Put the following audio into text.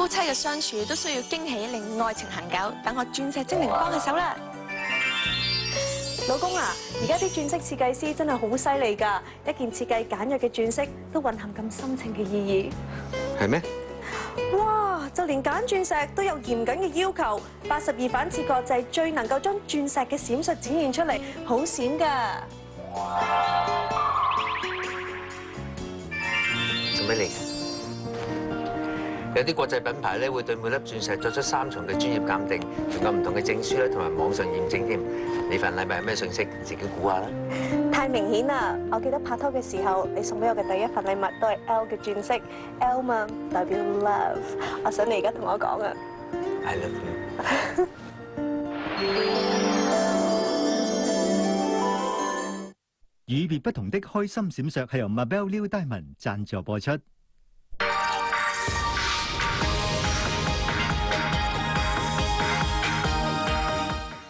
妻嘅相處都需要驚喜令愛情恆久，等我鑽石精靈幫佢手啦。老公啊，而家啲鑽飾設計師真係好犀利㗎，一件設計簡約嘅鑽飾都蘊含咁深情嘅意係咩？義。哇！就連揀鑽石都有嚴謹嘅要求，82反切割就係最能夠將鑽石嘅閃爍展現出嚟，好閃㗎。送俾你嘅。有啲國際品牌咧會對每粒鑽石作出3重嘅專業鑑定，仲有唔同嘅證書咧同埋網上驗證添。你份禮物係咩信息？自己估下啦。太明顯啦！我記得拍拖嘅時候，你送俾我嘅第一份禮物都係 L 嘅鑽飾 ，L 嘛代表 love。我想你而家同我講啊 I love you。與別不同的開心閃爍係由 Mabel New Diamond 贊助播出。